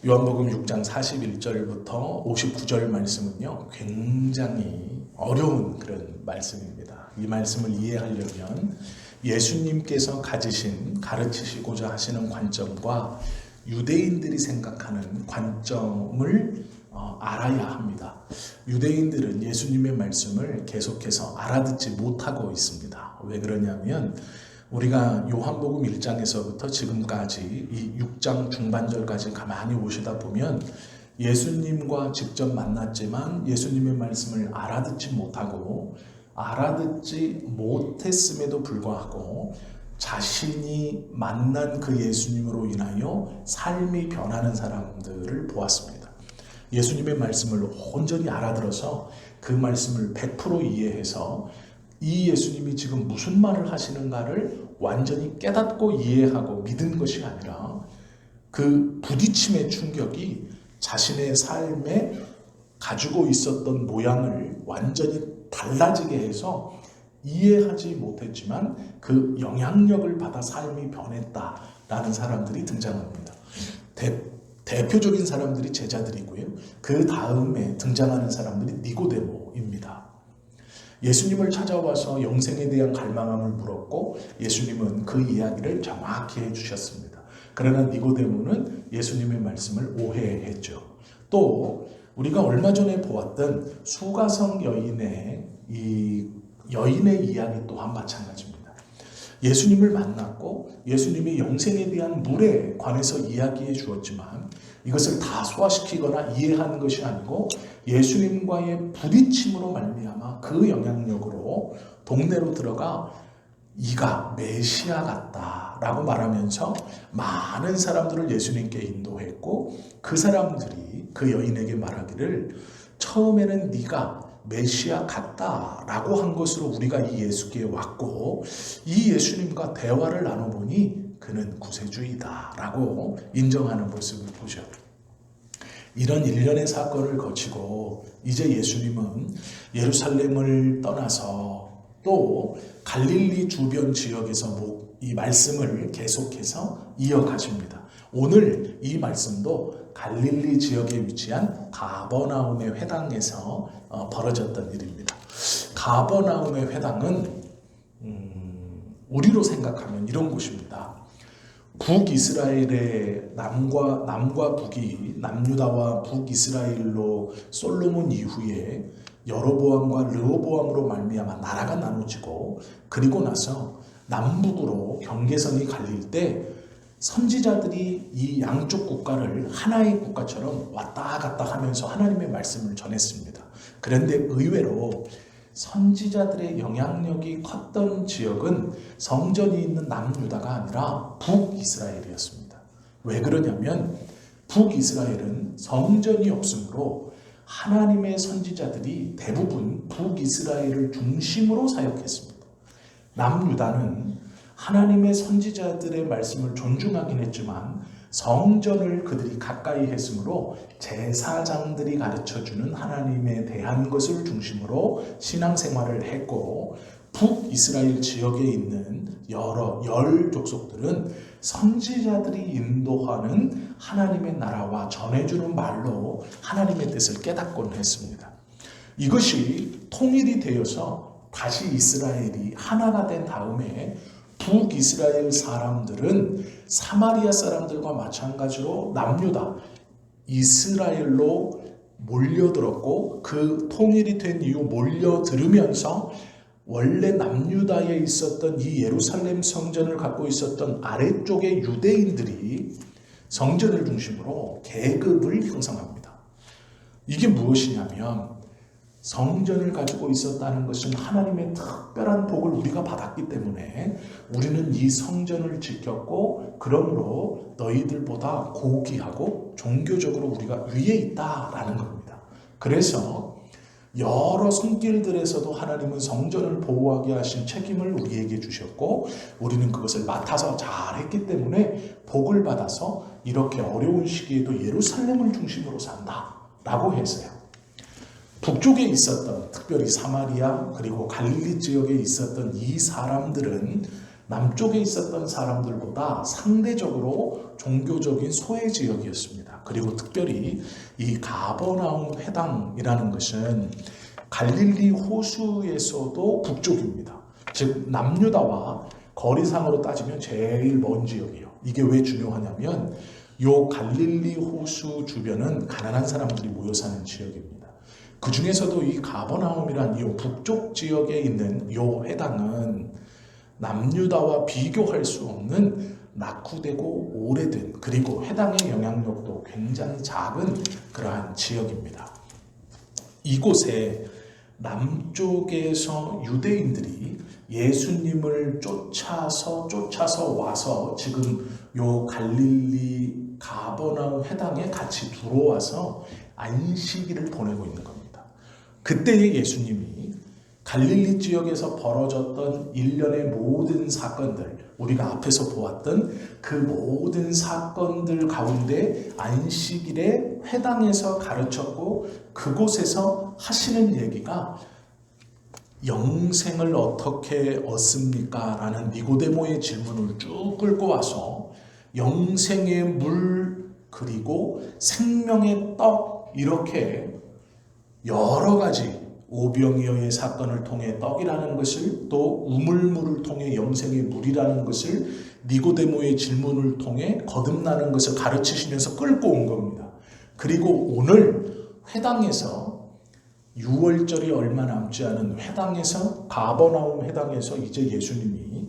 요한복음 6장 41절부터 59절 말씀은요, 굉장히 어려운 그런 말씀입니다. 이 말씀을 이해하려면 예수님께서 가르치시고자 하시는 관점과 유대인들이 생각하는 관점을 알아야 합니다. 유대인들은 예수님의 말씀을 계속해서 알아듣지 못하고 있습니다. 왜 그러냐면 우리가 요한복음 1장에서부터 지금까지 이 6장 중반절까지 가만히 오시다 보면 예수님과 직접 만났지만 예수님의 말씀을 알아듣지 못하고 알아듣지 못했음에도 불구하고 자신이 만난 그 예수님으로 인하여 삶이 변하는 사람들을 보았습니다. 예수님의 말씀을 온전히 알아들어서 그 말씀을 100% 이해해서 이 예수님이 지금 무슨 말을 하시는가를 완전히 깨닫고 이해하고 믿은 것이 아니라 그 부딪힘의 충격이 자신의 삶에 가지고 있었던 모양을 완전히 달라지게 해서 이해하지 못했지만 그 영향력을 받아 삶이 변했다라는 사람들이 등장합니다. 대표적인 사람들이 제자들이고요. 그 다음에 등장하는 사람들이 니고데모입니다. 예수님을 찾아와서 영생에 대한 갈망함을 물었고 예수님은 그 이야기를 정확히 해주셨습니다. 그러나 니고데모는 예수님의 말씀을 오해했죠. 또 우리가 얼마 전에 보았던 수가성 여인의 이야기 또한 마찬가지입니다. 예수님을 만났고 예수님이 영생에 대한 물에 관해서 이야기해 주었지만 이것을 다 소화시키거나 이해하는 것이 아니고 예수님과의 부딪힘으로 말미암아 그 영향력으로 동네로 들어가 이가 메시아 같다라고 말하면서 많은 사람들을 예수님께 인도했고 그 사람들이 그 여인에게 말하기를 처음에는 네가 메시아 같다라고 한 것으로 우리가 이 예수께 왔고 이 예수님과 대화를 나눠보니 그는 구세주이다라고 인정하는 모습을 보죠. 이런 일련의 사건을 거치고 이제 예수님은 예루살렘을 떠나서 또 갈릴리 주변 지역에서 이 말씀을 계속해서 이어가십니다. 오늘 이 말씀도 갈릴리 지역에 위치한 가버나움의 회당에서 벌어졌던 일입니다. 가버나움의 회당은 우리로 생각하면 이런 곳입니다. 북이스라엘의 남과 북이 남유다와 북이스라엘로 솔로몬 이후에 여로보암과 르호보암으로 말미암아 나라가 나눠지고 그리고 나서 남북으로 경계선이 갈릴 때 선지자들이 이 양쪽 국가를 하나의 국가처럼 왔다 갔다 하면서 하나님의 말씀을 전했습니다. 그런데 의외로 선지자들의 영향력이 컸던 지역은 성전이 있는 남유다가 아니라 북이스라엘이었습니다. 왜 그러냐면 북이스라엘은 성전이 없으므로 하나님의 선지자들이 대부분 북이스라엘을 중심으로 사역했습니다. 남유다는 하나님의 선지자들의 말씀을 존중하긴 했지만 성전을 그들이 가까이 했으므로 제사장들이 가르쳐주는 하나님에 대한 것을 중심으로 신앙생활을 했고 북이스라엘 지역에 있는 여러 열 족속들은 선지자들이 인도하는 하나님의 나라와 전해주는 말로 하나님의 뜻을 깨닫곤 했습니다. 이것이 통일이 되어서 다시 이스라엘이 하나가 된 다음에 북이스라엘 사람들은 사마리아 사람들과 마찬가지로 남유다, 이스라엘로 몰려들었고 그 통일이 된 이후 몰려들으면서 원래 남유다에 있었던 이 예루살렘 성전을 갖고 있었던 아래쪽의 유대인들이 성전을 중심으로 계급을 형성합니다. 이게 무엇이냐면 성전을 가지고 있었다는 것은 하나님의 특별한 복을 우리가 받았기 때문에 우리는 이 성전을 지켰고 그러므로 너희들보다 고귀하고 종교적으로 우리가 위에 있다라는 겁니다. 그래서 여러 손길들에서도 하나님은 성전을 보호하게 하신 책임을 우리에게 주셨고 우리는 그것을 맡아서 잘했기 때문에 복을 받아서 이렇게 어려운 시기에도 예루살렘을 중심으로 산다라고 했어요. 북쪽에 있었던 특별히 사마리아 그리고 갈릴리 지역에 있었던 이 사람들은 남쪽에 있었던 사람들보다 상대적으로 종교적인 소외 지역이었습니다. 그리고 특별히 이 가버나움 회당이라는 것은 갈릴리 호수에서도 북쪽입니다. 즉 남유다와 거리상으로 따지면 제일 먼 지역이에요. 이게 왜 중요하냐면 요 갈릴리 호수 주변은 가난한 사람들이 모여 사는 지역입니다. 그 중에서도 이 가버나움이란 이 북쪽 지역에 있는 요 회당은 남유다와 비교할 수 없는 낙후되고 오래된, 그리고 회당의 영향력도 굉장히 작은 그러한 지역입니다. 이곳에 남쪽에서 유대인들이 예수님을 쫓아서 와서 지금 요 갈릴리 가버나움 회당에 같이 들어와서 안식일을 보내고 있는 겁니다. 그때의 예수님이 갈릴리 지역에서 벌어졌던 일련의 모든 사건들, 우리가 앞에서 보았던 그 모든 사건들 가운데 안식일에 회당에서 가르쳤고 그곳에서 하시는 얘기가 영생을 어떻게 얻습니까? 라는 니고데모의 질문을 쭉 끌고 와서 영생의 물 그리고 생명의 떡, 이렇게 여러 가지 오병이어의 사건을 통해 떡이라는 것을, 또 우물물을 통해 영생의 물이라는 것을, 니고데모의 질문을 통해 거듭나는 것을 가르치시면서 끌고 온 겁니다. 그리고 오늘 회당에서 6월절이 얼마 남지 않은 회당에서, 가버나움 회당에서 이제 예수님이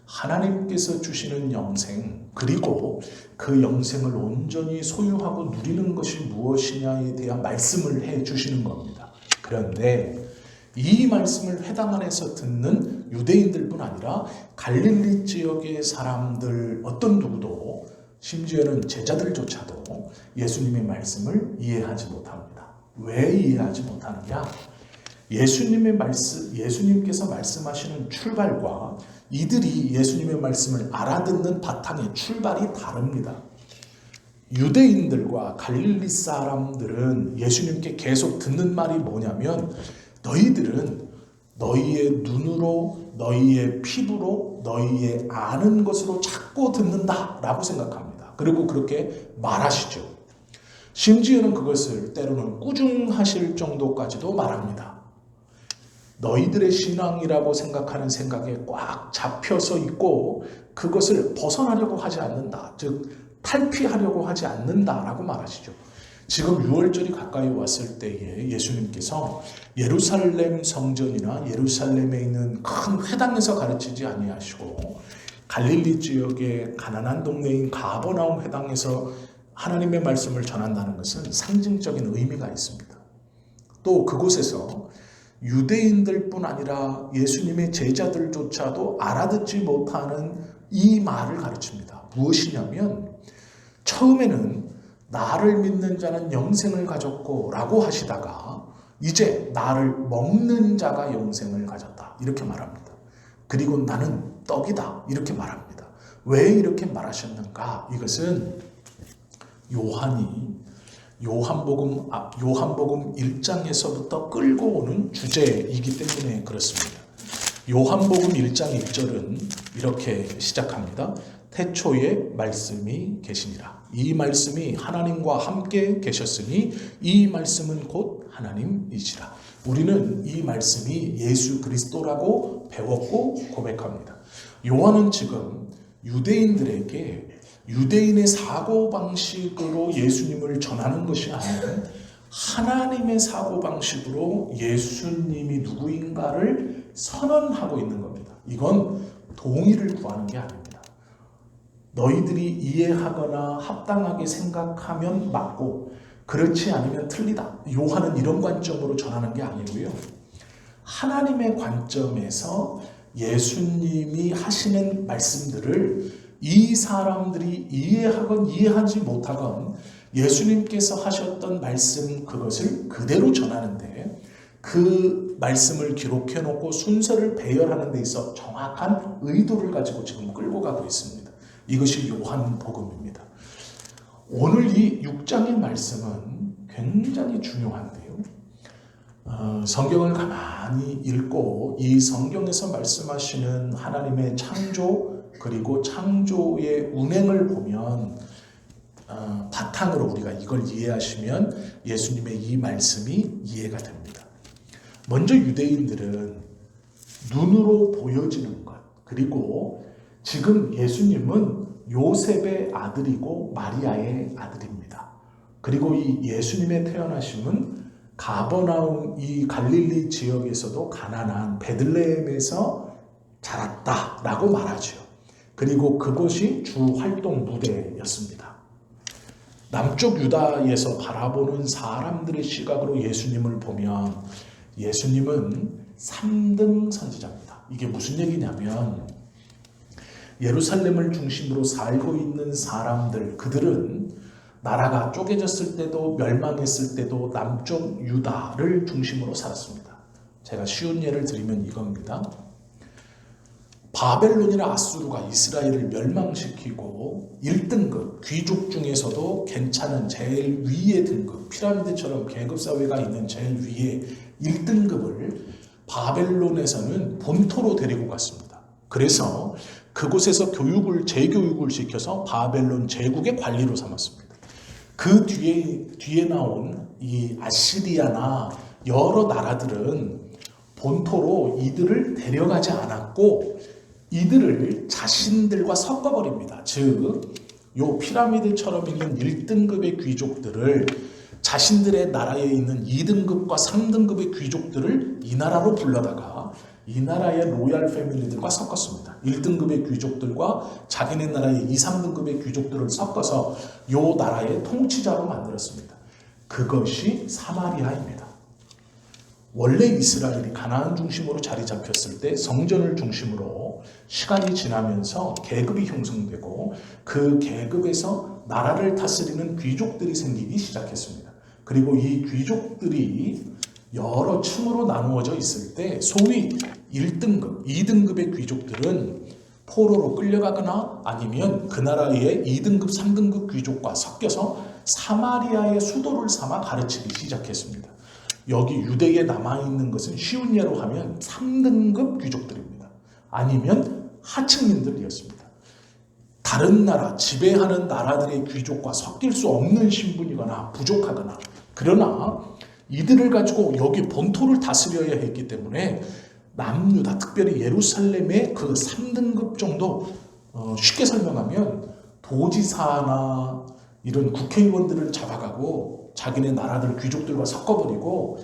하나님께서 주시는 영생, 그리고 그 영생을 온전히 소유하고 누리는 것이 무엇이냐에 대한 말씀을 해 주시는 겁니다. 그런데 이 말씀을 회당 안에서 듣는 유대인들뿐 아니라 갈릴리 지역의 사람들 어떤 누구도, 심지어는 제자들조차도 예수님의 말씀을 이해하지 못합니다. 왜 이해하지 못하느냐? 예수님께서 말씀하시는 출발과 이들이 예수님의 말씀을 알아듣는 바탕의 출발이 다릅니다. 유대인들과 갈릴리 사람들은 예수님께 계속 듣는 말이 뭐냐면, 너희들은 너희의 눈으로, 너희의 피부로, 너희의 아는 것으로 자꾸 듣는다 라고 생각합니다. 그리고 그렇게 말하시죠. 심지어는 그것을 때로는 꾸중하실 정도까지도 말합니다. 너희들의 신앙이라고 생각하는 생각에 꽉 잡혀서 있고 그것을 벗어나려고 하지 않는다. 즉 탈피하려고 하지 않는다라고 말하시죠. 지금 6월절이 가까이 왔을 때에 예수님께서 예루살렘 성전이나 예루살렘에 있는 큰 회당에서 가르치지 아니하시고 갈릴리 지역의 가난한 동네인 가버나움 회당에서 하나님의 말씀을 전한다는 것은 상징적인 의미가 있습니다. 또 그곳에서 유대인들뿐 아니라 예수님의 제자들조차도 알아듣지 못하는 이 말을 가르칩니다. 무엇이냐면, 처음에는 나를 믿는 자는 영생을 가졌고 라고 하시다가 이제 나를 먹는 자가 영생을 가졌다 이렇게 말합니다. 그리고 나는 떡이다 이렇게 말합니다. 왜 이렇게 말하셨는가? 이것은 요한복음 1장에서부터 끌고 오는 주제이기 때문에 그렇습니다. 요한복음 1장 1절은 이렇게 시작합니다. 태초에 말씀이 계시니라. 이 말씀이 하나님과 함께 계셨으니 이 말씀은 곧 하나님이시라. 우리는 이 말씀이 예수 그리스도라고 배웠고 고백합니다. 요한은 지금 유대인들에게 유대인의 사고방식으로 예수님을 전하는 것이 아니라 하나님의 사고방식으로 예수님이 누구인가를 선언하고 있는 겁니다. 이건 동의를 구하는 게 아닙니다. 너희들이 이해하거나 합당하게 생각하면 맞고 그렇지 않으면 틀리다. 요한은 이런 관점으로 전하는 게 아니고요. 하나님의 관점에서 예수님이 하시는 말씀들을 이 사람들이 이해하건 이해하지 못하건 예수님께서 하셨던 말씀 그것을 그대로 전하는데, 그 말씀을 기록해 놓고 순서를 배열하는 데 있어 정확한 의도를 가지고 지금 끌고 가고 있습니다. 이것이 요한복음입니다. 오늘 이 6장의 말씀은 굉장히 중요한데요. 성경을 가만히 읽고 이 성경에서 말씀하시는 하나님의 창조 그리고 창조의 운행을 보면 바탕으로 우리가 이걸 이해하시면 예수님의 이 말씀이 이해가 됩니다. 먼저 유대인들은 눈으로 보여지는 것, 그리고 지금 예수님은 요셉의 아들이고 마리아의 아들입니다. 그리고 이 예수님의 태어나심은 가버나움 이 갈릴리 지역에서도 가난한 베들레헴에서 자랐다라고 말하죠. 그리고 그것이 주 활동 무대였습니다. 남쪽 유다에서 바라보는 사람들의 시각으로 예수님을 보면 예수님은 3등 선지자입니다. 이게 무슨 얘기냐면 예루살렘을 중심으로 살고 있는 사람들, 그들은 나라가 쪼개졌을 때도 멸망했을 때도 남쪽 유다를 중심으로 살았습니다. 제가 쉬운 예를 드리면 이겁니다. 바벨론이나 아수르가 이스라엘을 멸망시키고 1등급 귀족 중에서도 괜찮은 제일 위의 등급, 피라미드처럼 계급사회가 있는 제일 위의 1등급을 바벨론에서는 본토로 데리고 갔습니다. 그래서 그곳에서 재교육을 시켜서 바벨론 제국의 관리로 삼았습니다. 그 뒤에 나온 이 아시리아나 여러 나라들은 본토로 이들을 데려가지 않았고 이들을 자신들과 섞어버립니다. 즉, 요 피라미드처럼 있는 1등급의 귀족들을 자신들의 나라에 있는 2등급과 3등급의 귀족들을 이 나라로 불러다가 이 나라의 로얄 패밀리들과 섞었습니다. 1등급의 귀족들과 자기네 나라의 2, 3등급의 귀족들을 섞어서 요 나라의 통치자로 만들었습니다. 그것이 사마리아입니다. 원래 이스라엘이 가나안 중심으로 자리 잡혔을 때 성전을 중심으로 시간이 지나면서 계급이 형성되고 그 계급에서 나라를 다스리는 귀족들이 생기기 시작했습니다. 그리고 이 귀족들이 여러 층으로 나누어져 있을 때 소위 1등급, 2등급의 귀족들은 포로로 끌려가거나 아니면 그 나라의 2등급, 3등급 귀족과 섞여서 사마리아의 수도를 삼아 가르치기 시작했습니다. 여기 유대에 남아있는 것은 쉬운 예로 하면 3등급 귀족들입니다. 아니면 하층민들이었습니다. 다른 나라, 지배하는 나라들의 귀족과 섞일 수 없는 신분이거나 부족하거나 그러나 이들을 가지고 여기 본토를 다스려야 했기 때문에 남유다, 특별히 예루살렘의 그 3등급 정도 쉽게 설명하면 도지사나 이런 국회의원들을 잡아가고 자기네 나라들 귀족들과 섞어버리고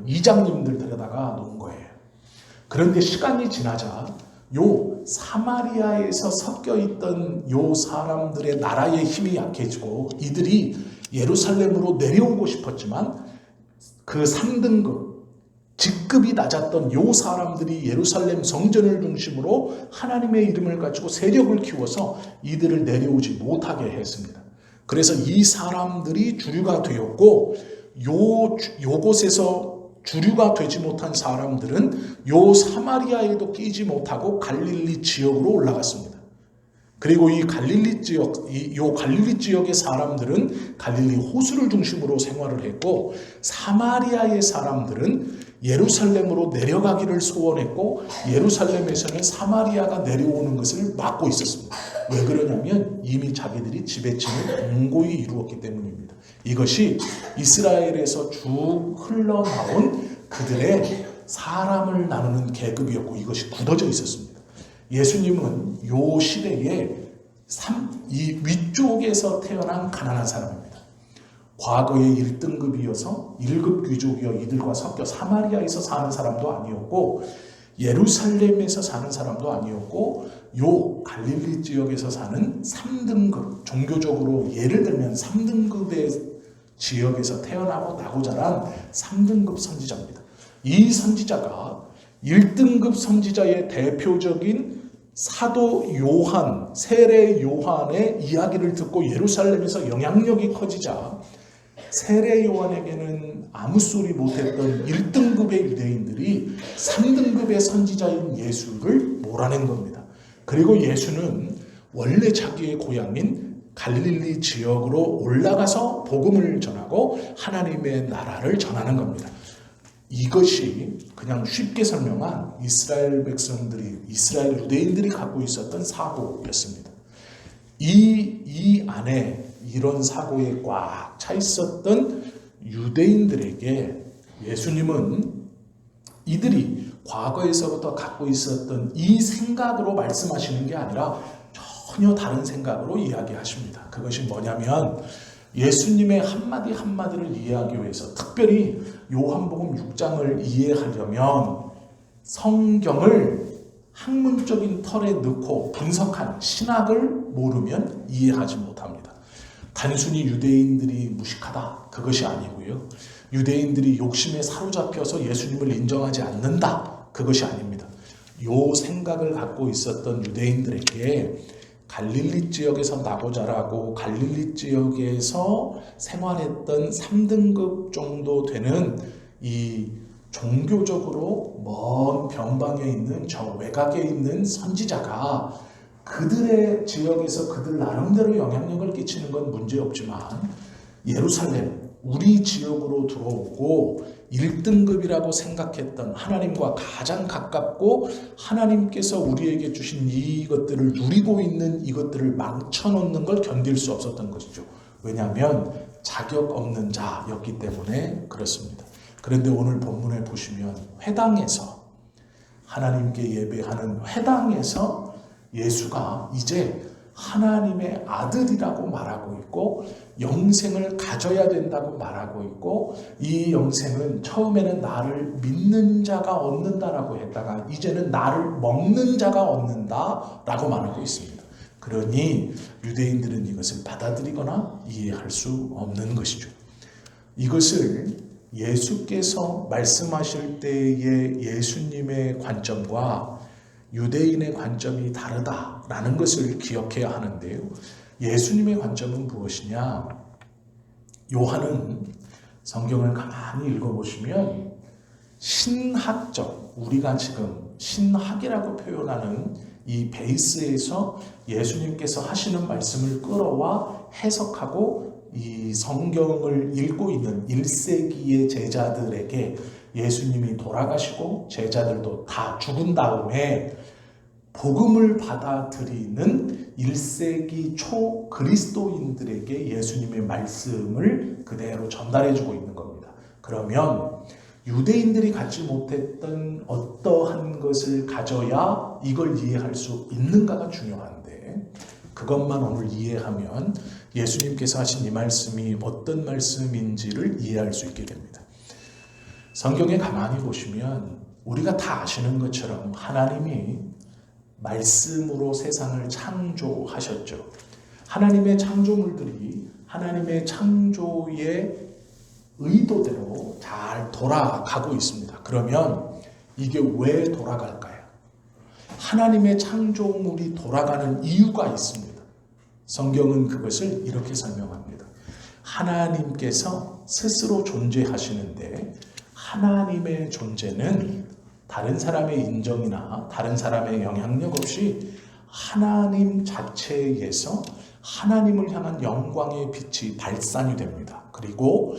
이장님들 데려다가 놓은 거예요. 그런데 시간이 지나자 요 사마리아에서 섞여있던 요 사람들의 나라의 힘이 약해지고 이들이 예루살렘으로 내려오고 싶었지만 그 3등급 직급이 낮았던 요 사람들이 예루살렘 성전을 중심으로 하나님의 이름을 가지고 세력을 키워서 이들을 내려오지 못하게 했습니다. 그래서 이 사람들이 주류가 되었고 요곳에서 주류가 되지 못한 사람들은 요 사마리아에도 끼지 못하고 갈릴리 지역으로 올라갔습니다. 그리고 이 갈릴리 지역의 사람들은 갈릴리 호수를 중심으로 생활을 했고 사마리아의 사람들은 예루살렘으로 내려가기를 소원했고 예루살렘에서는 사마리아가 내려오는 것을 막고 있었습니다. 왜 그러냐면 이미 자기들이 지배층을 공고히 이루었기 때문입니다. 이것이 이스라엘에서 쭉 흘러나온 그들의 사람을 나누는 계급이었고 이것이 굳어져 있었습니다. 예수님은 요 시대에 이 위쪽에서 태어난 가난한 사람입니다. 과거에 1등급이어서 1급 귀족이어 이들과 섞여 사마리아에서 사는 사람도 아니었고 예루살렘에서 사는 사람도 아니었고 요 갈릴리 지역에서 사는 3등급, 종교적으로 예를 들면 3등급의 지역에서 태어나고 나고 자란 3등급 선지자입니다. 이 선지자가 1등급 선지자의 대표적인 사도 요한, 세례 요한의 이야기를 듣고 예루살렘에서 영향력이 커지자 세례 요한에게는 아무 소리 못했던 1등급의 유대인들이 3등급의 선지자인 예수를 몰아낸 겁니다. 그리고 예수는 원래 자기의 고향인 갈릴리 지역으로 올라가서 복음을 전하고 하나님의 나라를 전하는 겁니다. 이것이 그냥 쉽게 설명한 이스라엘 백성들이, 이스라엘 유대인들이 갖고 있었던 사고였습니다. 이 안에 이런 사고에 꽉 차 있었던 유대인들에게 예수님은 이들이 과거에서부터 갖고 있었던 이 생각으로 말씀하시는 게 아니라 전혀 다른 생각으로 이야기하십니다. 그것이 뭐냐면 예수님의 한마디 한마디를 이해하기 위해서, 특별히 요한복음 6장을 이해하려면 성경을 학문적인 털에 넣고 분석한 신학을 모르면 이해하지 못합니다. 단순히 유대인들이 무식하다, 그것이 아니고요. 유대인들이 욕심에 사로잡혀서 예수님을 인정하지 않는다, 그것이 아닙니다. 요 생각을 갖고 있었던 유대인들에게 갈릴리 지역에서 나고 자라고 갈릴리 지역에서 생활했던 3등급 정도 되는 이 종교적으로 먼 변방에 있는 저 외곽에 있는 선지자가 그들의 지역에서 그들 나름대로 영향력을 끼치는 건 문제없지만, 예루살렘, 우리 지역으로 들어오고 1등급이라고 생각했던, 하나님과 가장 가깝고 하나님께서 우리에게 주신 이것들을 누리고 있는 이것들을 망쳐놓는 걸 견딜 수 없었던 것이죠. 왜냐하면 자격 없는 자였기 때문에 그렇습니다. 그런데 오늘 본문에 보시면 회당에서, 하나님께 예배하는 회당에서 예수가 이제 하나님의 아들이라고 말하고 있고 영생을 가져야 된다고 말하고 있고, 이 영생은 처음에는 나를 믿는 자가 얻는다라고 했다가 이제는 나를 먹는 자가 얻는다라고 말하고 있습니다. 그러니 유대인들은 이것을 받아들이거나 이해할 수 없는 것이죠. 이것을 예수께서 말씀하실 때의 예수님의 관점과 유대인의 관점이 다르다라는 것을 기억해야 하는데요. 예수님의 관점은 무엇이냐? 요한은 성경을 가만히 읽어보시면 신학적, 우리가 지금 신학이라고 표현하는 이 베이스에서 예수님께서 하시는 말씀을 끌어와 해석하고 이 성경을 읽고 있는 1세기의 제자들에게 예수님이 돌아가시고 제자들도 다 죽은 다음에 복음을 받아들이는 1세기 초 그리스도인들에게 예수님의 말씀을 그대로 전달해주고 있는 겁니다. 그러면 유대인들이 갖지 못했던 어떠한 것을 가져야 이걸 이해할 수 있는가가 중요한데, 그것만 오늘 이해하면 예수님께서 하신 이 말씀이 어떤 말씀인지를 이해할 수 있게 됩니다. 성경에 가만히 보시면 우리가 다 아시는 것처럼 하나님이 말씀으로 세상을 창조하셨죠. 하나님의 창조물들이 하나님의 창조의 의도대로 잘 돌아가고 있습니다. 그러면 이게 왜 돌아갈까요? 하나님의 창조물이 돌아가는 이유가 있습니다. 성경은 그것을 이렇게 설명합니다. 하나님께서 스스로 존재하시는데 하나님의 존재는 다른 사람의 인정이나 다른 사람의 영향력 없이 하나님 자체에서 하나님을 향한 영광의 빛이 발산이 됩니다. 그리고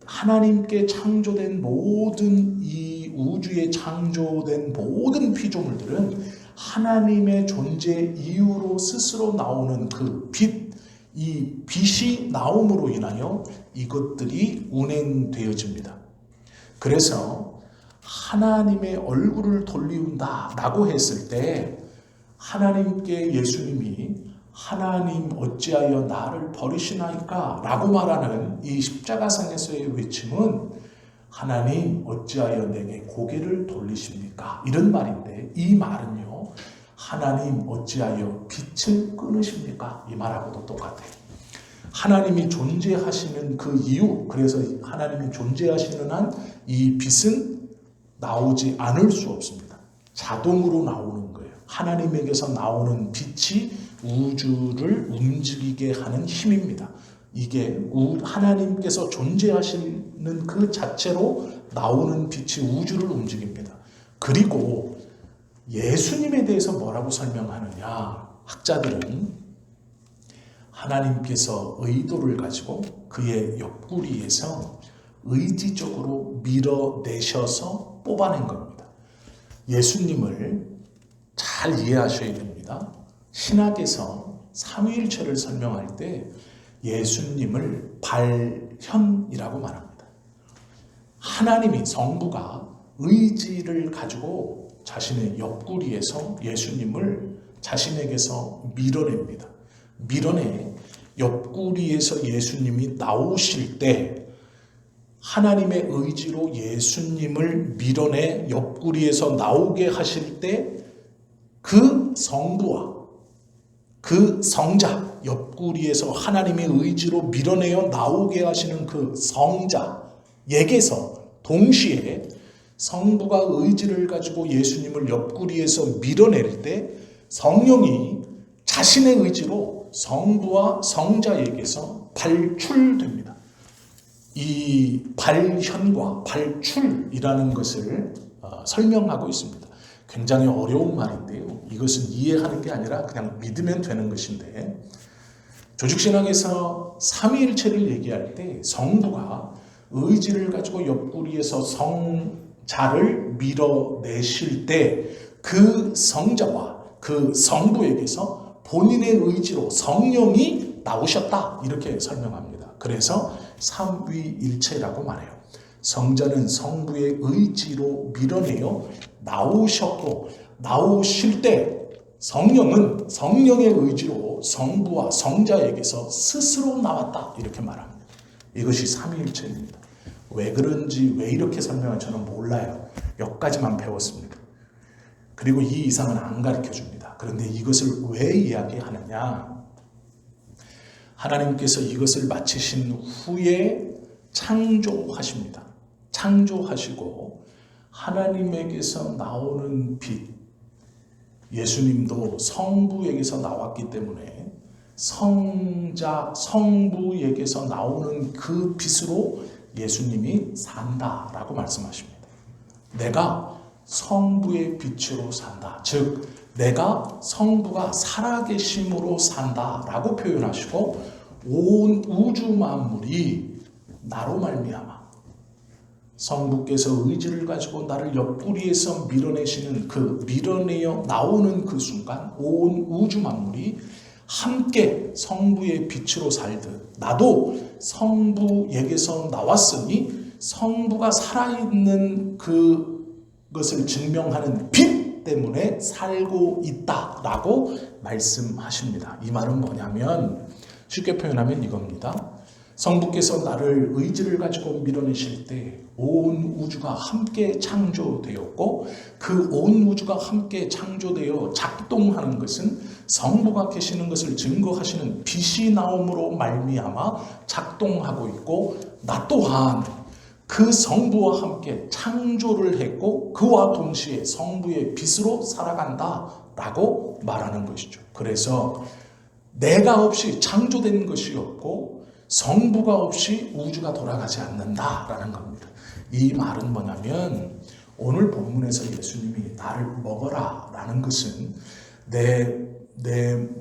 하나님께 창조된 모든 이 우주에 창조된 모든 피조물들은 하나님의 존재 이유로 스스로 나오는 그 빛, 이 빛이 나옴으로 인하여 이것들이 운행되어집니다. 그래서 하나님의 얼굴을 돌리운다 라고 했을 때 하나님께 예수님이 하나님 어찌하여 나를 버리시나이까 라고 말하는 이 십자가상에서의 외침은 하나님 어찌하여 내게 고개를 돌리십니까? 이런 말인데, 이 말은요, 하나님 어찌하여 빛을 끊으십니까? 이 말하고도 똑같아요. 하나님이 존재하시는 그 이유, 그래서 하나님이 존재하시는 한 이 빛은 나오지 않을 수 없습니다. 자동으로 나오는 거예요. 하나님에게서 나오는 빛이 우주를 움직이게 하는 힘입니다. 이게 하나님께서 존재하시는 그 자체로 나오는 빛이 우주를 움직입니다. 그리고 예수님에 대해서 뭐라고 설명하느냐? 학자들은 하나님께서 의도를 가지고 그의 옆구리에서 의지적으로 밀어내셔서 뽑아낸 겁니다. 예수님을 잘 이해하셔야 됩니다. 신학에서 삼위일체를 설명할 때 예수님을 발현이라고 말합니다. 하나님이 성부가 의지를 가지고 자신의 옆구리에서 예수님을 자신에게서 밀어냅니다. 밀어내 옆구리에서 예수님이 나오실 때 하나님의 의지로 예수님을 밀어내 옆구리에서 나오게 하실 때 그 성부와 그 성자, 옆구리에서 하나님의 의지로 밀어내어 나오게 하시는 그 성자에게서 동시에 성부가 의지를 가지고 예수님을 옆구리에서 밀어낼 때 성령이 자신의 의지로 성부와 성자에게서 발출됩니다. 이 발현과 발출이라는 것을 설명하고 있습니다. 굉장히 어려운 말인데요. 이것은 이해하는 게 아니라 그냥 믿으면 되는 것인데, 조직신학에서 삼위일체를 얘기할 때 성부가 의지를 가지고 옆구리에서 성자를 밀어내실 때 그 성자와 그 성부에게서 본인의 의지로 성령이 나오셨다, 이렇게 설명합니다. 그래서 삼위일체라고 말해요. 성자는 성부의 의지로 밀어내어 나오셨고, 나오실 때 성령은 성령의 의지로 성부와 성자에게서 스스로 나왔다, 이렇게 말합니다. 이것이 삼위일체입니다. 왜 그런지, 왜 이렇게 설명하는지 저는 몰라요. 여기까지만 배웠습니다. 그리고 이 이상은 안 가르쳐 줍니다. 그런데 이것을 왜 이야기하느냐? 하나님께서 이것을 마치신 후에 창조하십니다. 창조하시고 하나님에게서 나오는 빛, 예수님도 성부에게서 나왔기 때문에 성자, 성부에게서 나오는 그 빛으로 예수님이 산다라고 말씀하십니다. 내가 성부의 빛으로 산다. 즉 내가 성부가 살아계심으로 산다라고 표현하시고, 온 우주 만물이 나로 말미암아 성부께서 의지를 가지고 나를 옆구리에서 밀어내시는 그 밀어내어 나오는 그 순간 온 우주 만물이 함께 성부의 빛으로 살듯 나도 성부에게서 나왔으니 성부가 살아있는 그것을 증명하는 빛 때문에 살고 있다라고 말씀하십니다. 이 말은 뭐냐면, 쉽게 표현하면 이겁니다. 성부께서 나를 의지를 가지고 밀어내실 때 온 우주가 함께 창조되었고, 그 온 우주가 함께 창조되어 작동하는 것은 성부가 계시는 것을 증거하시는 빛이 나옴으로 말미암아 작동하고 있고, 나 또한 그 성부와 함께 창조를 했고 그와 동시에 성부의 빛으로 살아간다라고 말하는 것이죠. 그래서 내가 없이 창조된 것이 없고 성부가 없이 우주가 돌아가지 않는다라는 겁니다. 이 말은 뭐냐면, 오늘 본문에서 예수님이 나를 먹어라 라는 것은 내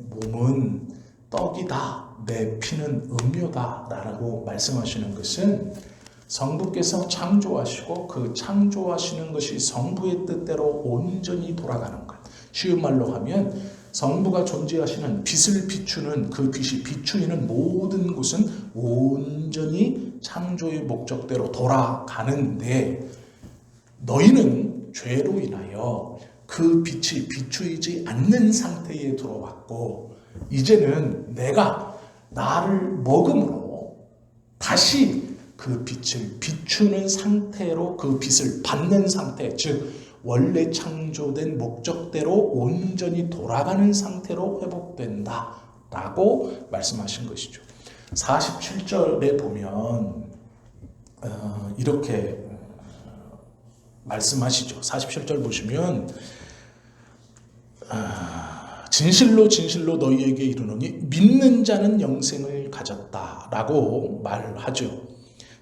몸은 떡이다, 내 피는 음료다 라고 말씀하시는 것은 성부께서 창조하시고 그 창조하시는 것이 성부의 뜻대로 온전히 돌아가는 것. 쉬운 말로 하면 성부가 존재하시는 빛을 비추는 그 빛이 비추이는 모든 곳은 온전히 창조의 목적대로 돌아가는데, 너희는 죄로 인하여 그 빛이 비추이지 않는 상태에 들어왔고, 이제는 내가 나를 먹음으로 다시 그 빛을 비추는 상태로 그 빛을 받는 상태, 즉 원래 창조된 목적대로 온전히 돌아가는 상태로 회복된다 라고 말씀하신 것이죠. 47절에 보면 이렇게 말씀하시죠. 47절 보시면 진실로 진실로 너희에게 이르노니 믿는 자는 영생을 가졌다라고 말하죠.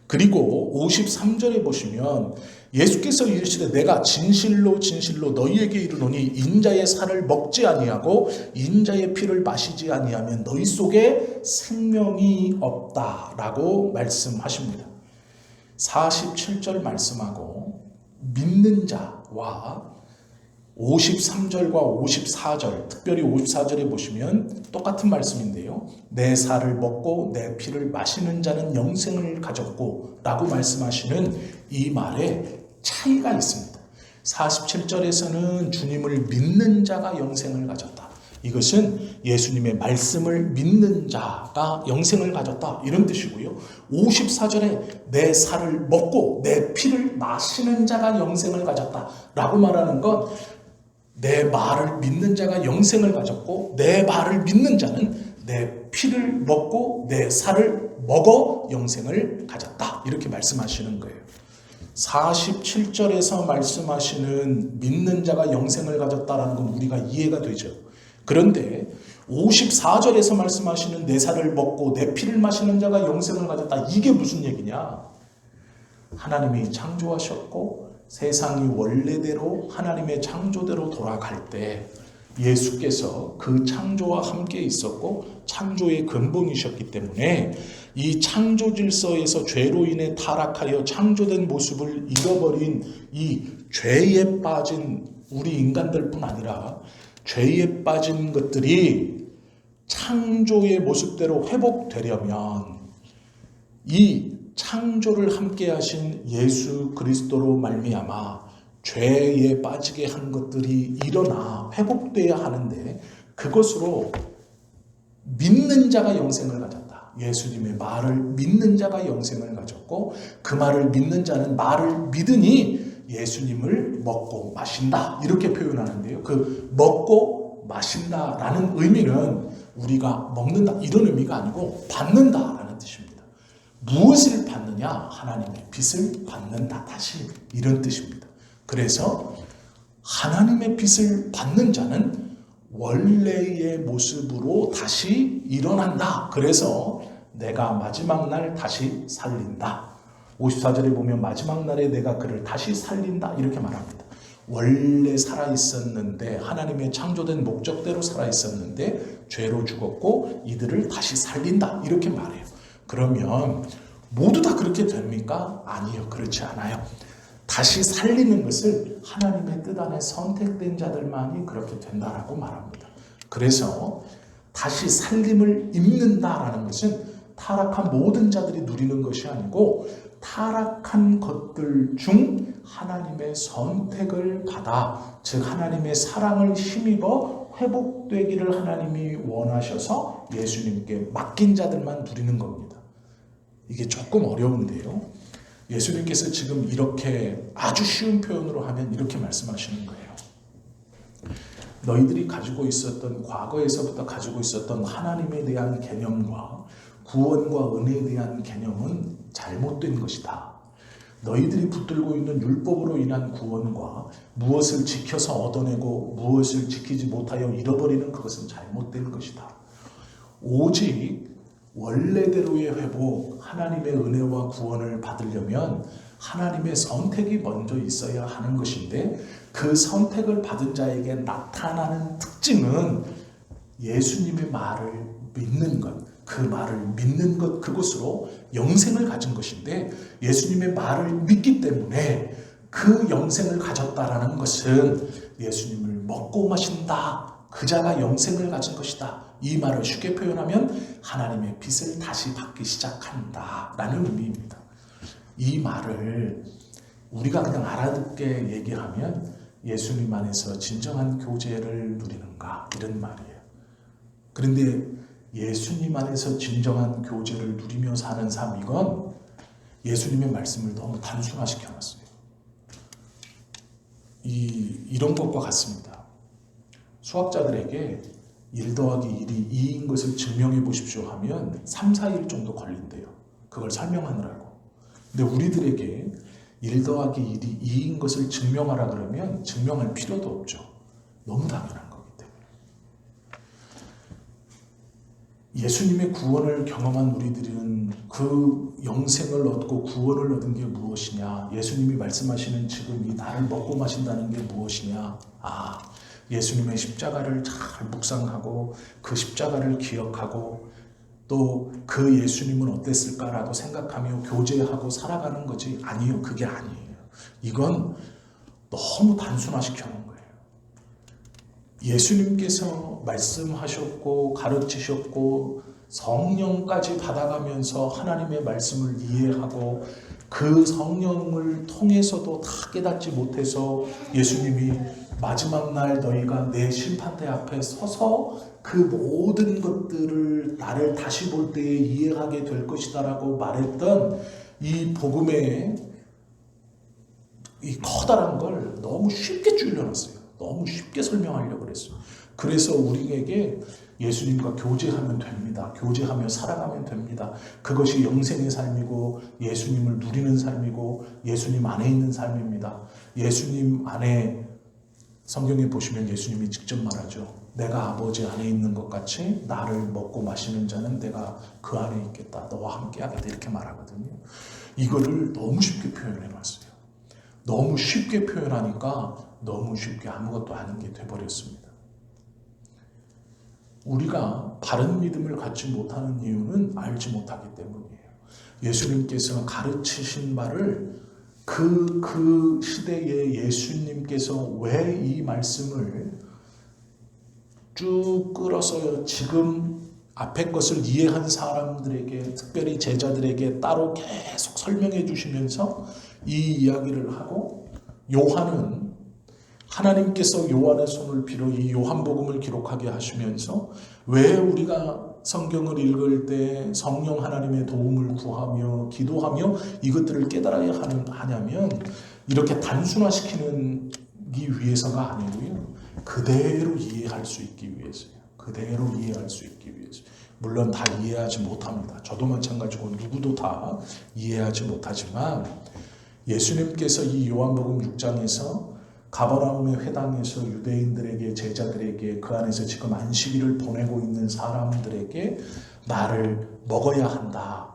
그리고 53절에 보시면 예수께서 이르시되 내가 진실로 진실로 너희에게 이르노니 인자의 살을 먹지 아니하고 인자의 피를 마시지 아니하면 너희 속에 생명이 없다라고 말씀하십니다. 47절 말씀하고 믿는 자와 53절과 54절, 특별히 54절에 보시면 똑같은 말씀인데요. 내 살을 먹고 내 피를 마시는 자는 영생을 가졌고 라고 말씀하시는 이 말에 차이가 있습니다. 47절에서는 주님을 믿는 자가 영생을 가졌다. 이것은 예수님의 말씀을 믿는 자가 영생을 가졌다 이런 뜻이고요. 54절에 내 살을 먹고 내 피를 마시는 자가 영생을 가졌다 라고 말하는 건 내 말을 믿는 자가 영생을 가졌고 내 말을 믿는 자는 내 피를 먹고 내 살을 먹어 영생을 가졌다 이렇게 말씀하시는 거예요. 47절에서 말씀하시는 믿는 자가 영생을 가졌다라는 건 우리가 이해가 되죠. 그런데 54절에서 말씀하시는 내 살을 먹고 내 피를 마시는 자가 영생을 가졌다. 이게 무슨 얘기냐? 하나님이 창조하셨고 세상이 원래대로 하나님의 창조대로 돌아갈 때 예수께서 그 창조와 함께 있었고 창조의 근본이셨기 때문에 이 창조 질서에서 죄로 인해 타락하여 창조된 모습을 잃어버린 이 죄에 빠진 우리 인간들뿐 아니라 죄에 빠진 것들이 창조의 모습대로 회복되려면 이 창조를 함께 하신 예수 그리스도로 말미암아 죄에 빠지게 한 것들이 일어나 회복되어야 하는데 그것으로 믿는 자가 영생을 가졌다. 예수님의 말을 믿는 자가 영생을 가졌고 그 말을 믿는 자는 말을 믿으니 예수님을 먹고 마신다 이렇게 표현하는데요. 그 먹고 마신다라는 의미는 우리가 먹는다 이런 의미가 아니고 받는다라는 뜻입니다. 무엇을 받느냐? 하나님의 빛을 받는다. 다시 이런 뜻입니다. 그래서 하나님의 빛을 받는 자는 원래의 모습으로 다시 일어난다. 그래서 내가 마지막 날 다시 살린다. 54절에 보면 마지막 날에 내가 그를 다시 살린다 이렇게 말합니다. 원래 살아있었는데 하나님의 창조된 목적대로 살아있었는데 죄로 죽었고 이들을 다시 살린다 이렇게 말해요. 그러면 모두 다 그렇게 됩니까? 아니요, 그렇지 않아요. 다시 살리는 것을 하나님의 뜻 안에 선택된 자들만이 그렇게 된다라고 말합니다. 그래서 다시 살림을 입는다라는 것은 타락한 모든 자들이 누리는 것이 아니고 타락한 것들 중 하나님의 선택을 받아 즉 하나님의 사랑을 힘입어 회복되기를 하나님이 원하셔서 예수님께 맡긴 자들만 누리는 겁니다. 이게 조금 어려운데요. 예수님께서 지금 이렇게 아주 쉬운 표현으로 하면 이렇게 말씀하시는 거예요. 너희들이 가지고 있었던 과거에서부터 가지고 있었던 하나님에 대한 개념과 구원과 은혜에 대한 개념은 잘못된 것이다. 너희들이 붙들고 있는 율법으로 인한 구원과 무엇을 지켜서 얻어내고 무엇을 지키지 못하여 잃어버리는 그것은 잘못된 것이다. 오직 원래대로의 회복, 하나님의 은혜와 구원을 받으려면 하나님의 선택이 먼저 있어야 하는 것인데 그 선택을 받은 자에게 나타나는 특징은 예수님의 말을 믿는 것, 그 말을 믿는 것 그것으로 영생을 가진 것인데 예수님의 말을 믿기 때문에 그 영생을 가졌다라는 것은 예수님을 먹고 마신다. 그 자가 영생을 가진 것이다. 이 말을 쉽게 표현하면 하나님의 빛을 다시 받기 시작한다 라는 의미입니다. 이 말을 우리가 그냥 알아듣게 얘기하면 예수님 안에서 진정한 교제를 누리는가 이런 말이에요. 그런데 예수님 안에서 진정한 교제를 누리며 사는 삶 이건 예수님의 말씀을 너무 단순화시켜놨어요. 이런 것과 같습니다. 수학자들에게 1 더하기 1이 2인 것을 증명해 보십시오 하면 3, 4일 정도 걸린대요. 그걸 설명하느라고. 근데 우리들에게 1 더하기 1이 2인 것을 증명하라 그러면 증명할 필요도 없죠. 너무 당연한 거기 때문에. 예수님의 구원을 경험한 우리들은 그 영생을 얻고 구원을 얻은 게 무엇이냐? 예수님이 말씀하시는 지금 이 나를 먹고 마신다는 게 무엇이냐? 예수님의 십자가를 잘 묵상하고 그 십자가를 기억하고 또 그 예수님은 어땠을까라도 생각하며 교제하고 살아가는 거지. 아니요, 그게 아니에요. 이건 너무 단순화시켜 놓은 거예요. 예수님께서 말씀하셨고 가르치셨고 성령까지 받아가면서 하나님의 말씀을 이해하고 그 성령을 통해서도 다 깨닫지 못해서 예수님이 마지막 날 너희가 내 심판대 앞에 서서 그 모든 것들을 나를 다시 볼 때에 이해하게 될 것이다 라고 말했던 이 복음의 이 커다란 걸 너무 쉽게 줄여놨어요. 너무 쉽게 설명하려고 그랬어요. 그래서 우리에게 예수님과 교제하면 됩니다. 교제하며 살아가면 됩니다. 그것이 영생의 삶이고 예수님을 누리는 삶이고 예수님 안에 있는 삶입니다. 예수님 안에 성경에 보시면 예수님이 직접 말하죠. 내가 아버지 안에 있는 것 같이 나를 먹고 마시는 자는 내가 그 안에 있겠다. 너와 함께 하겠다. 이렇게 말하거든요. 이거를 너무 쉽게 표현해 놨어요. 너무 쉽게 표현하니까 너무 쉽게 아무것도 아닌 게 돼버렸습니다. 우리가 바른 믿음을 갖지 못하는 이유는 알지 못하기 때문이에요. 예수님께서 가르치신 바를 그 시대에 예수님께서 왜 이 말씀을 쭉 끌어서 지금 앞에 것을 이해한 사람들에게, 특별히 제자들에게 따로 계속 설명해 주시면서 이 이야기를 하고, 요한은 하나님께서 요한의 손을 빌어 이 요한복음을 기록하게 하시면서 왜 우리가 성경을 읽을 때 성령 하나님의 도움을 구하며 기도하며 이것들을 깨달아야 하냐면 이렇게 단순화시키는 위해서가 아니고요. 그대로 이해할 수 있기 위해서요. 그대로 이해할 수 있기 위해서. 물론 다 이해하지 못합니다. 저도 마찬가지고 누구도 다 이해하지 못하지만 예수님께서 이 요한복음 6장에서 가버나움의 회당에서 유대인들에게, 제자들에게, 그 안에서 지금 안식일을 보내고 있는 사람들에게 나를 먹어야 한다.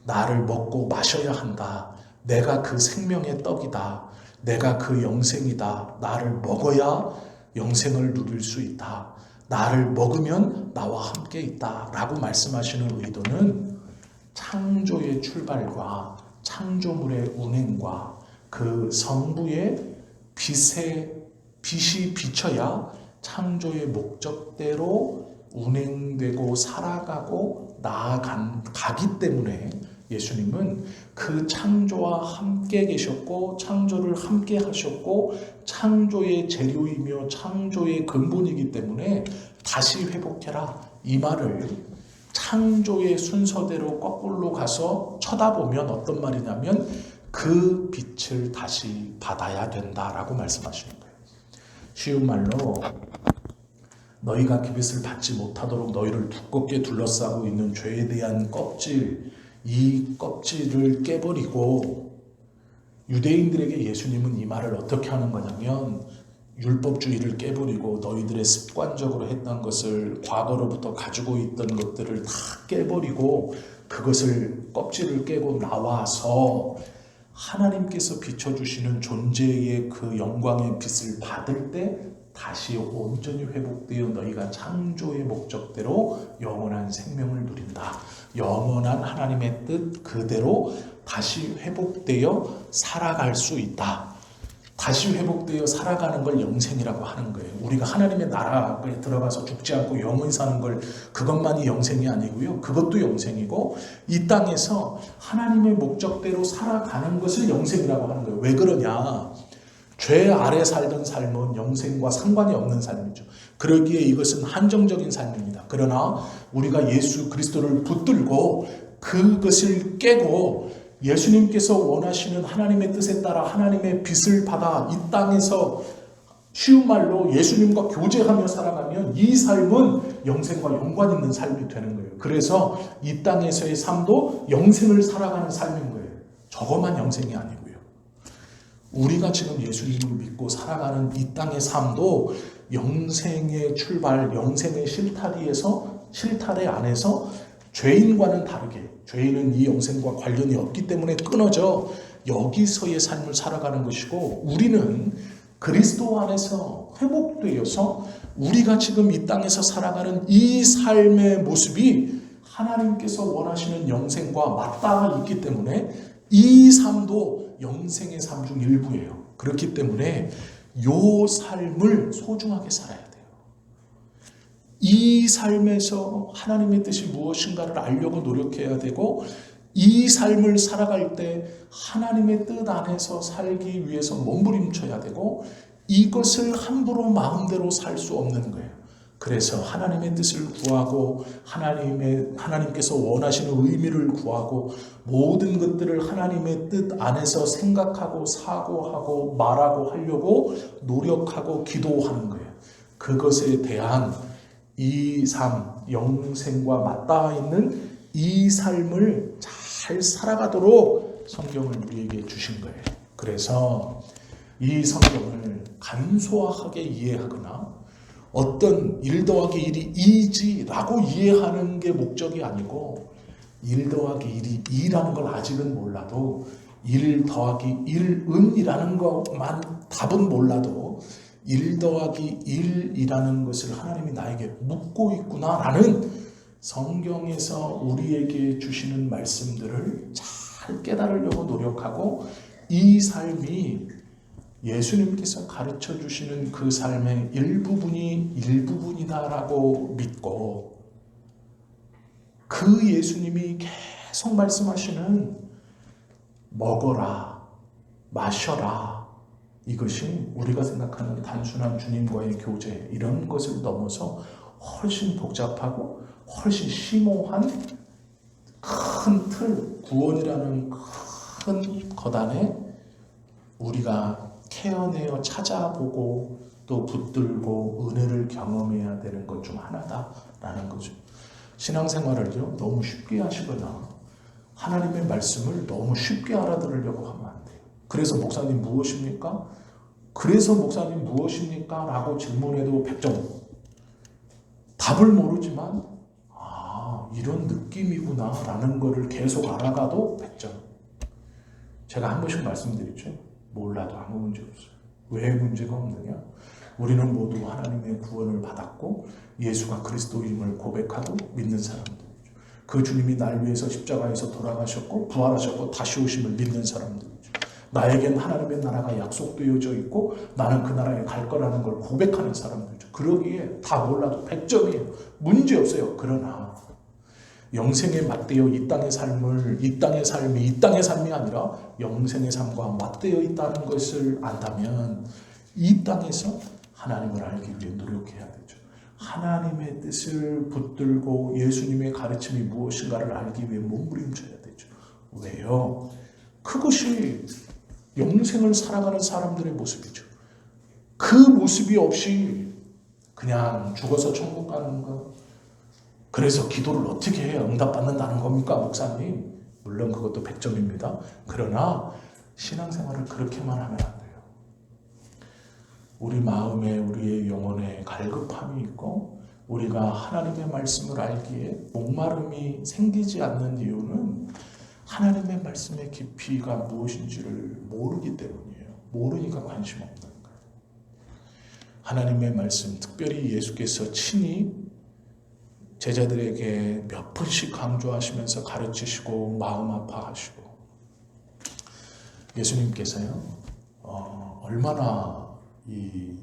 나를 먹고 마셔야 한다. 내가 그 생명의 떡이다. 내가 그 영생이다. 나를 먹어야 영생을 누릴 수 있다. 나를 먹으면 나와 함께 있다. 라고 말씀하시는 의도는 창조의 출발과 창조물의 운행과 그 성부의 빛이 비쳐야 창조의 목적대로 운행되고 살아가고 나아가기 때문에 예수님은 그 창조와 함께 계셨고 창조를 함께 하셨고 창조의 재료이며 창조의 근본이기 때문에 다시 회복해라 이 말을 창조의 순서대로 거꾸로 가서 쳐다보면 어떤 말이냐면 그 빛을 다시 받아야 된다라고 말씀하시는 거예요. 쉬운 말로 너희가 그 빛을 받지 못하도록 너희를 두껍게 둘러싸고 있는 죄에 대한 껍질, 이 껍질을 깨버리고 유대인들에게 예수님은 이 말을 어떻게 하는 거냐면 율법주의를 깨버리고 너희들의 습관적으로 했던 것을 과거로부터 가지고 있던 것들을 다 깨버리고 그것을 껍질을 깨고 나와서 하나님께서 비춰주시는 존재의 그 영광의 빛을 받을 때 다시 온전히 회복되어 너희가 창조의 목적대로 영원한 생명을 누린다. 영원한 하나님의 뜻 그대로 다시 회복되어 살아갈 수 있다. 다시 회복되어 살아가는 걸 영생이라고 하는 거예요. 우리가 하나님의 나라에 들어가서 죽지 않고 영원히 사는 걸 그것만이 영생이 아니고요. 그것도 영생이고 이 땅에서 하나님의 목적대로 살아가는 것을 영생이라고 하는 거예요. 왜 그러냐? 죄 아래 살던 삶은 영생과 상관이 없는 삶이죠. 그러기에 이것은 한정적인 삶입니다. 그러나 우리가 예수 그리스도를 붙들고 그것을 깨고 예수님께서 원하시는 하나님의 뜻에 따라 하나님의 빛을 받아 이 땅에서 쉬운 말로 예수님과 교제하며 살아가면 이 삶은 영생과 연관 있는 삶이 되는 거예요. 그래서 이 땅에서의 삶도 영생을 살아가는 삶인 거예요. 저것만 영생이 아니고요. 우리가 지금 예수님을 믿고 살아가는 이 땅의 삶도 영생의 출발, 영생의 실타래 안에서 죄인과는 다르게 죄인은 이 영생과 관련이 없기 때문에 끊어져 여기서의 삶을 살아가는 것이고 우리는 그리스도 안에서 회복되어서 우리가 지금 이 땅에서 살아가는 이 삶의 모습이 하나님께서 원하시는 영생과 맞닿아 있기 때문에 이 삶도 영생의 삶 중 일부예요. 그렇기 때문에 이 삶을 소중하게 살아야 돼요. 이 삶에서 하나님의 뜻이 무엇인가를 알려고 노력해야 되고, 이 삶을 살아갈 때 하나님의 뜻 안에서 살기 위해서 몸부림쳐야 되고, 이것을 함부로 마음대로 살 수 없는 거예요. 그래서 하나님의 뜻을 구하고 하나님께서 원하시는 의미를 구하고 모든 것들을 하나님의 뜻 안에서 생각하고 사고하고 말하고 하려고 노력하고 기도하는 거예요. 그것에 대한 이 삶, 영생과 맞닿아 있는 이 삶을 잘 살아가도록 성경을 우리에게 주신 거예요. 그래서 이 성경을 간소하게 이해하거나 어떤 1 더하기 1이 2지라고 이해하는 게 목적이 아니고, 1 더하기 1이 2라는 걸 아직은 몰라도 1 더하기 1은이라는 것만 답은 몰라도 1 더하기 1이라는 것을 하나님이 나에게 묻고 있구나라는 성경에서 우리에게 주시는 말씀들을 잘 깨달으려고 노력하고, 이 삶이 예수님께서 가르쳐 주시는 그 삶의 일부분이다라고 믿고, 그 예수님이 계속 말씀하시는 먹어라, 마셔라, 이것이 우리가 생각하는 단순한 주님과의 교제, 이런 것을 넘어서 훨씬 복잡하고 훨씬 심오한 큰 틀, 구원이라는 큰 거단에 우리가 캐어내어 찾아보고 또 붙들고 은혜를 경험해야 되는 것 중 하나다라는 거죠. 신앙생활을요 너무 쉽게 하시거나 하나님의 말씀을 너무 쉽게 알아들으려고 하면 안 돼요. 그래서 목사님 무엇입니까? 그래서 목사님 무엇입니까? 라고 질문해도 100점. 답을 모르지만 이런 느낌이구나 라는 거를 계속 알아가도 100점. 제가 한 번씩 말씀드리죠. 몰라도 아무 문제 없어요. 왜 문제가 없느냐? 우리는 모두 하나님의 구원을 받았고 예수가 그리스도임을 고백하고 믿는 사람들이죠. 그 주님이 날 위해서 십자가에서 돌아가셨고 부활하셨고 다시 오심을 믿는 사람들이죠. 나에겐 하나님의 나라가 약속되어져 있고 나는 그 나라에 갈 거라는 걸 고백하는 사람들이죠. 그러기에 다 몰라도 100점이에요. 문제 없어요. 그러나 영생에 맞대어 이 땅의 삶이 이 땅의 삶이 아니라 영생의 삶과 맞대어 있다는 것을 안다면 이 땅에서 하나님을 알기 위해 노력해야 되죠. 하나님의 뜻을 붙들고 예수님의 가르침이 무엇인가를 알기 위해 몸부림쳐야 되죠. 왜요? 그것이 영생을 살아가는 사람들의 모습이죠. 그 모습이 없이 그냥 죽어서 천국 가는 거, 그래서 기도를 어떻게 해야 응답받는다는 겁니까, 목사님? 물론 그것도 100점입니다. 그러나 신앙생활을 그렇게만 하면 안 돼요. 우리 마음에, 우리의 영혼에 갈급함이 있고 우리가 하나님의 말씀을 알기에 목마름이 생기지 않는 이유는 하나님의 말씀의 깊이가 무엇인지를 모르기 때문이에요. 모르니까 관심 없는 거예요. 하나님의 말씀, 특별히 예수께서 친히 제자들에게 몇 번씩 강조하시면서 가르치시고 마음 아파하시고, 예수님께서요 얼마나 이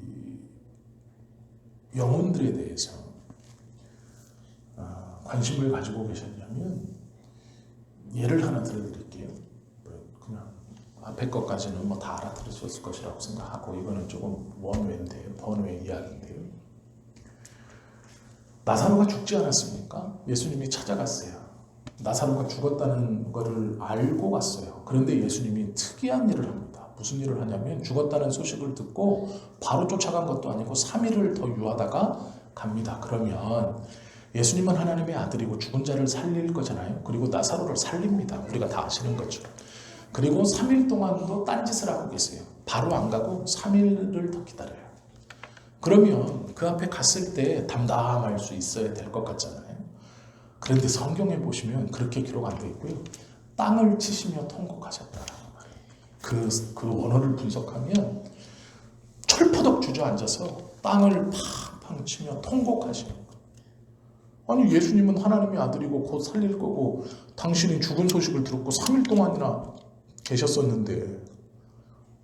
영혼들에 대해서 관심을 가지고 계셨냐면, 예를 하나 들어드릴게요. 그냥 앞에 것까지는 뭐 다 알아들으셨을 것이라고 생각하고 이거는 조금 원외인데요, 번외 이야기인데요. 나사로가 죽지 않았습니까? 예수님이 찾아갔어요. 나사로가 죽었다는 것을 알고 갔어요. 그런데 예수님이 특이한 일을 합니다. 무슨 일을 하냐면 죽었다는 소식을 듣고 바로 쫓아간 것도 아니고 3일을 더 유하다가 갑니다. 그러면 예수님은 하나님의 아들이고 죽은 자를 살릴 거잖아요. 그리고 나사로를 살립니다. 우리가 다 아시는 것처럼. 그리고 3일 동안도 딴짓을 하고 계세요. 바로 안 가고 3일을 더 기다려요. 그러면 그 앞에 갔을 때 담담할 수 있어야 될 것 같잖아요. 그런데 성경에 보시면 그렇게 기록 안 되어 있고요. 땅을 치시며 통곡하셨다라는 말이에요. 그 원어를 분석하면 철퍼덕 주저앉아서 땅을 팡팡 치며 통곡하시는 거예요. 아니 예수님은 하나님의 아들이고 곧 살릴 거고 당신이 죽은 소식을 들었고 3일 동안이나 계셨었는데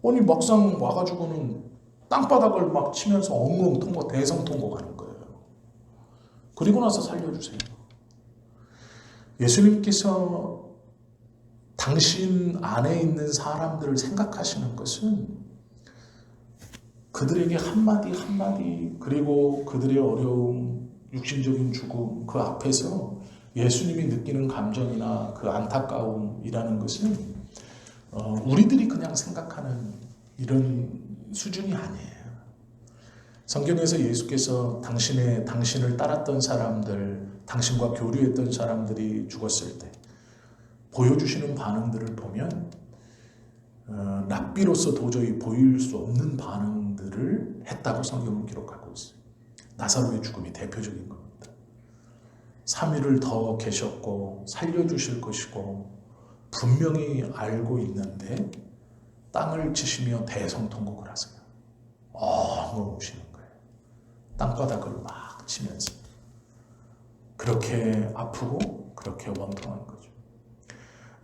아니 막상 와가지고는 땅바닥을 막 치면서 엉엉 통곡 대성 통곡하는 거예요. 그리고 나서 살려주세요. 예수님께서 당신 안에 있는 사람들을 생각하시는 것은 그들에게 한마디 한마디 그리고 그들의 어려움, 육신적인 죽음 그 앞에서 예수님이 느끼는 감정이나 그 안타까움이라는 것은 우리들이 그냥 생각하는 이런 수준이 아니에요. 성경에서 예수께서 당신을 따랐던 사람들, 당신과 교류했던 사람들이 죽었을 때 보여주시는 반응들을 보면 랍비로서 도저히 보일 수 없는 반응들을 했다고 성경은 기록하고 있어요. 나사로의 죽음이 대표적인 겁니다. 3일을 더 계셨고 살려주실 것이고 분명히 알고 있는데 땅을 치시며 대성통곡을 하세요. 엉엉 우시는 거예요. 땅바닥을 막 치면서. 그렇게 아프고 그렇게 원통한 거죠.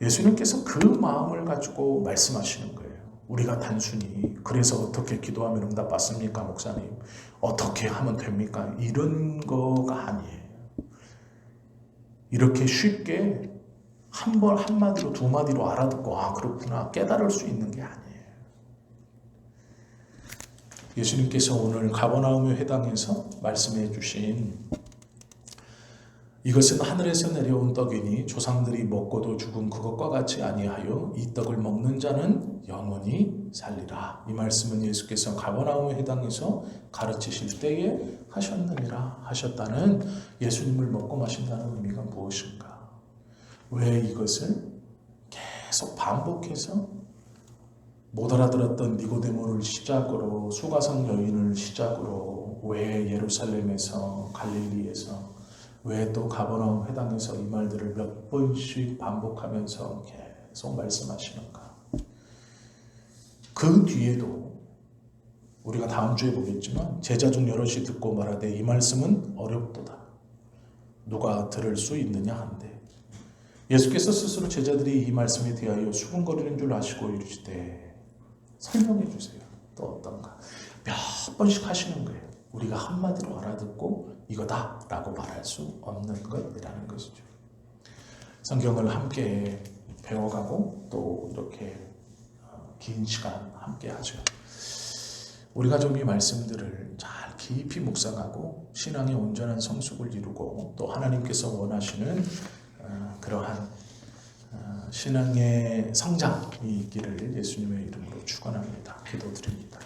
예수님께서 그 마음을 가지고 말씀하시는 거예요. 우리가 단순히 그래서 어떻게 기도하면 응답받습니까 목사님? 어떻게 하면 됩니까? 이런 거가 아니에요. 이렇게 쉽게 한 번 한마디로 두 마디로 알아듣고 아 그렇구나 깨달을 수 있는 게 아니에요. 예수님께서 오늘 가버나움에 해당해서 말씀해 주신 이것은 하늘에서 내려온 떡이니 조상들이 먹고도 죽은 그것과 같이 아니하여 이 떡을 먹는 자는 영원히 살리라. 이 말씀은 예수께서 가버나움에 해당해서 가르치실 때에 하셨느니라 하셨다는 예수님을 먹고 마신다는 의미가 무엇인가? 왜 이것을 계속 반복해서 못 알아들었던 니고데모를 시작으로 수가성 여인을 시작으로 왜 예루살렘에서 갈릴리에서 왜 또 가버나움 회당에서 이 말들을 몇 번씩 반복하면서 계속 말씀하시는가? 그 뒤에도 우리가 다음 주에 보겠지만 제자 중 여럿이 듣고 말하되 이 말씀은 어렵도다. 누가 들을 수 있느냐 한데 예수께서 스스로 제자들이 이 말씀에 대하여 수군거리는 줄 아시고 이르시되 설명해 주세요. 또 어떤가? 몇 번씩 하시는 거예요. 우리가 한마디로 알아듣고 이거다 라고 말할 수 없는 것이라는 것이죠. 성경을 함께 배워가고 또 이렇게 긴 시간 함께 하죠. 우리가 좀 이 말씀들을 잘 깊이 묵상하고 신앙의 온전한 성숙을 이루고 또 하나님께서 원하시는 그러한 신앙의 성장이 있기를 예수님의 이름으로 축원합니다. 기도드립니다.